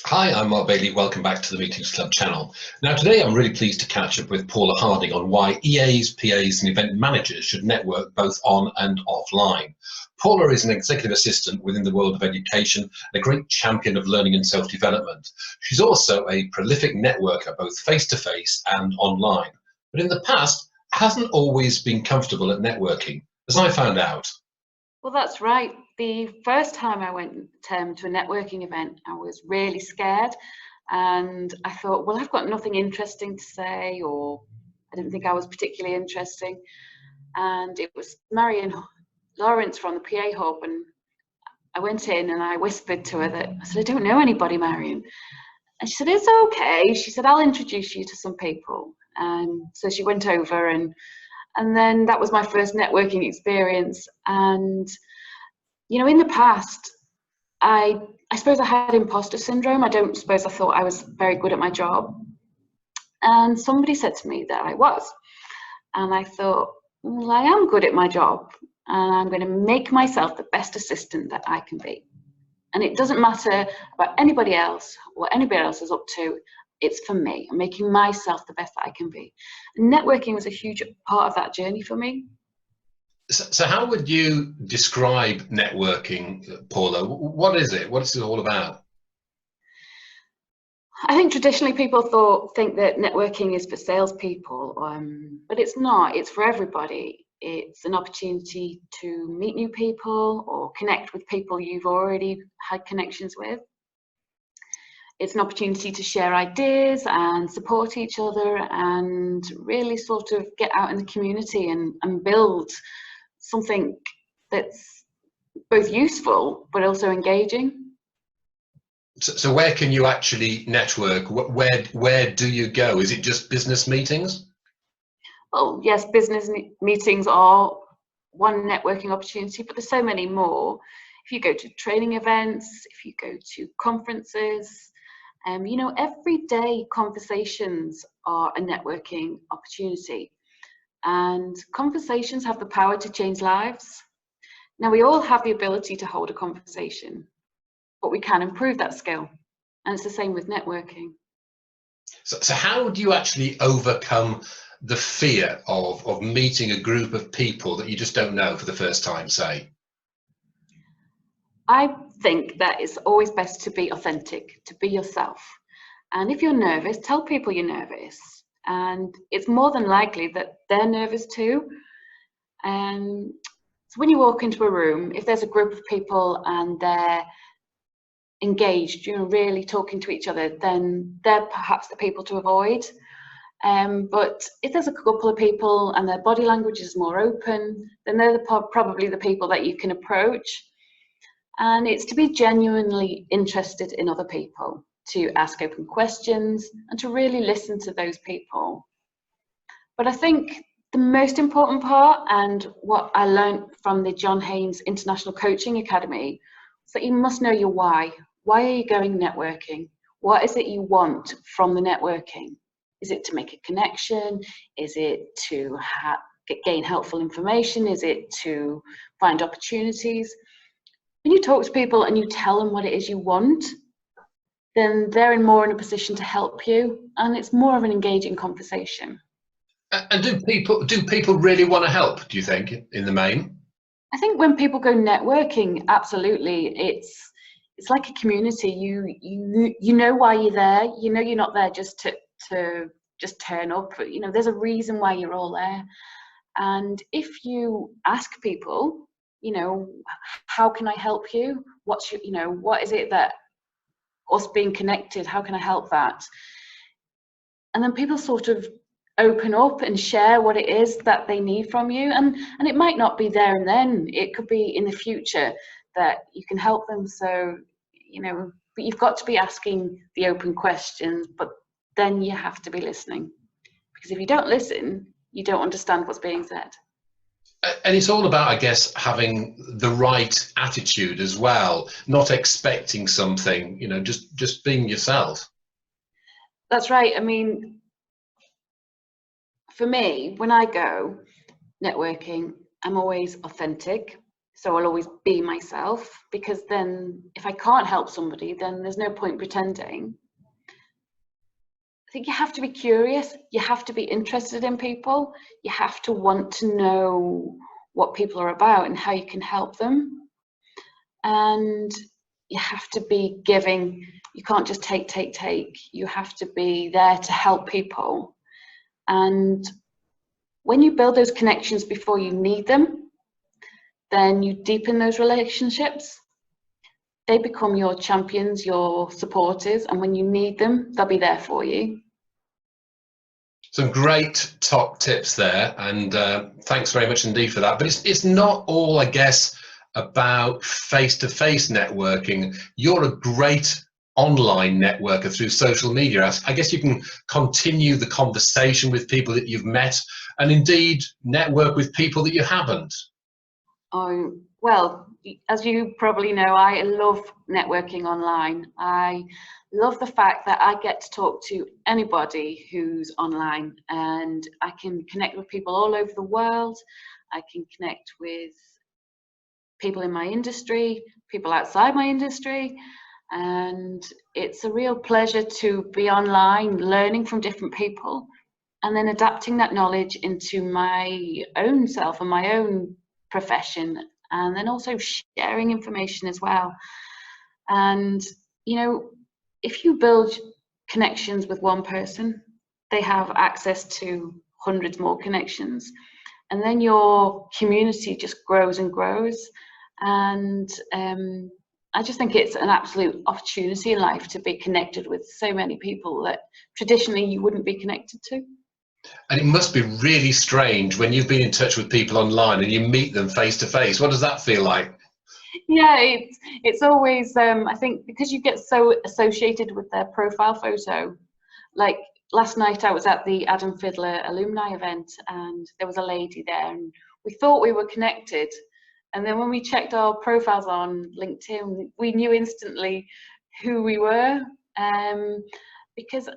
Hi, I'm Mark Bailey. Welcome back to the Meetings Club channel. Now, today I'm really pleased to catch up with Paula Harding on why EAs, PAs and event managers should network both on and offline. Paula is an executive assistant within the world of education and a great champion of learning and self-development. She's also a prolific networker, both face-to-face and online. But in the past, hasn't always been comfortable at networking, as I found out. Well, that's right. The first time I went to a networking event, I was really scared, and I thought, well, I've got nothing interesting to say, or I didn't think I was particularly interesting. And it was Marion Lawrence from the PA Hub, and I went in and I whispered to her that I said, I don't know anybody, Marion. And she said, it's okay. She said, I'll introduce you to some people. And so she went over, and then that was my first networking experience. And in the past, I suppose I had imposter syndrome. I don't suppose I thought I was very good at my job. And somebody said to me that I was. And I thought, well, I am good at my job, and I'm going to make myself the best assistant that I can be. And it doesn't matter about anybody else, what anybody else is up to. It's for me. I'm making myself the best that I can be. And networking was a huge part of that journey for me. So how would you describe networking, Paula? What is it? What is it all about? I think traditionally people think that networking is for salespeople, but it's not. It's for everybody. It's an opportunity to meet new people or connect with people you've already had connections with. It's an opportunity to share ideas and support each other and really sort of get out in the community and build something that's both useful but also engaging. So where can you actually network? Where do you go? Is it just business meetings? Well, yes, business meetings are one networking opportunity, but there's so many more. If you go to training events, if you go to conferences, everyday conversations are a networking opportunity. And conversations have the power to change lives. Now, we all have the ability to hold a conversation, but we can improve that skill. And it's the same with networking. So how do you actually overcome the fear of meeting a group of people that you just don't know for the first time, say? I think that it's always best to be authentic, to be yourself. And if you're nervous, tell people you're nervous. And it's more than likely that they're nervous too. And so when you walk into a room, if there's a group of people and they're engaged, really talking to each other, then they're perhaps the people to avoid. But if there's a couple of people and their body language is more open, then they're probably the people that you can approach. And it's to be genuinely interested in other people, to ask open questions and to really listen to those people. But I think the most important part, and what I learned from the John Haynes International Coaching Academy, is that you must know your why. Why are you going networking? What is it you want from the networking? Is it to make a connection? Is it to gain helpful information? Is it to find opportunities? When you talk to people and you tell them what it is you want, then they're more in a position to help you, and it's more of an engaging conversation. And do people really want to help, do you think, in the main? I think when people go networking, absolutely, it's like a community. You know why you're there. You know you're not there just to just turn up. There's a reason why you're all there. And if you ask people, how can I help you? What is it that us being connected, how can I help that? And then people sort of open up and share what it is that they need from you. And it might not be there and then, it could be in the future that you can help them. So, but you've got to be asking the open questions, but then you have to be listening. Because if you don't listen, you don't understand what's being said. And it's all about, I guess, having the right attitude as well, not expecting something, just being yourself. That's right. I mean, for me, when I go networking, I'm always authentic. So I'll always be myself, because then if I can't help somebody, then there's no point pretending. I think you have to be curious, you have to be interested in people, you have to want to know what people are about and how you can help them. And you have to be giving. You can't just take. You have to be there to help people. And when you build those connections before you need them, then you deepen those relationships. They become your champions, your supporters, and when you need them, they'll be there for you. Some great top tips there, and thanks very much indeed for that. But it's not all, I guess, about face-to-face networking. You're a great online networker through social media. I guess you can continue the conversation with people that you've met, and indeed network with people that you haven't. Oh, well, as you probably know, I love networking online. I love the fact that I get to talk to anybody who's online, and I can connect with people all over the world. I can connect with people in my industry, people outside my industry, and it's a real pleasure to be online, learning from different people, and then adapting that knowledge into my own self and my own profession, and then also sharing information as well. And you know, if you build connections with one person, they have access to hundreds more connections, and then your community just grows and grows. And I just think it's an absolute opportunity in life to be connected with so many people that traditionally you wouldn't be connected to. And it must be really strange when you've been in touch with people online and you meet them face to face. What does that feel like? Yeah, it's always, I think, because you get so associated with their profile photo. Like last night I was at the Adam Fiddler alumni event, and there was a lady there, and we thought we were connected. And then when we checked our profiles on LinkedIn, we knew instantly who we were, because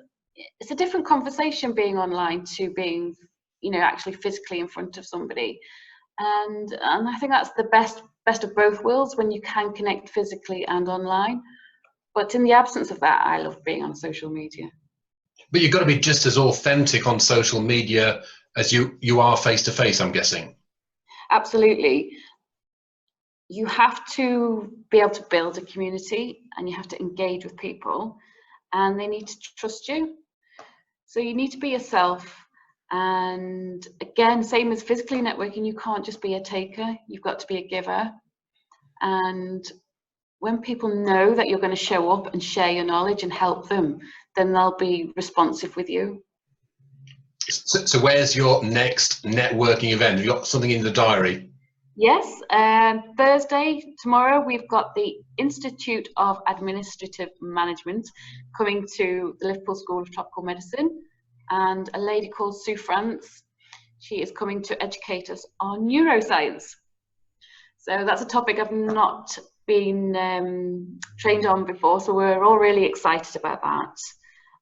it's a different conversation being online to being, you know, actually physically in front of somebody. And I think that's the best of both worlds, when you can connect physically and online. But in the absence of that, I love being on social media. But you've got to be just as authentic on social media as you are face to face, I'm guessing. Absolutely. You have to be able to build a community, and you have to engage with people, and they need to trust you. So you need to be yourself. And again, same as physically networking, you can't just be a taker, you've got to be a giver. And when people know that you're going to show up and share your knowledge and help them, then they'll be responsive with you. So where's your next networking event? Have you got something in the diary? Yes, Thursday, tomorrow, we've got the Institute of Administrative Management coming to the Liverpool School of Tropical Medicine, and a lady called Sue France. She is coming to educate us on neuroscience. So that's a topic I've not been trained on before, so we're all really excited about that.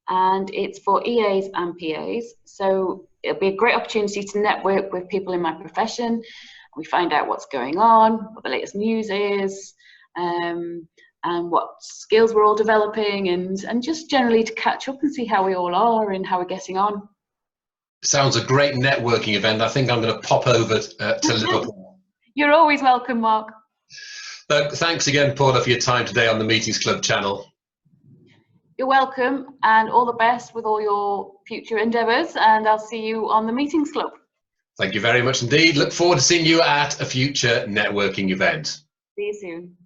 And it's for EAs and PAs, so it'll be a great opportunity to network with people in my profession. We find out what's going on, what the latest news is, and what skills we're all developing, and just generally to catch up and see how we all are and how we're getting on. Sounds a great networking event. I think I'm going to pop over to Liverpool. You're always welcome, Mark. Thanks again, Paula, for your time today on the Meetings Club channel. You're welcome, and all the best with all your future endeavours, and I'll see you on the Meetings Club. Thank you very much indeed. Look forward to seeing you at a future networking event. See you soon.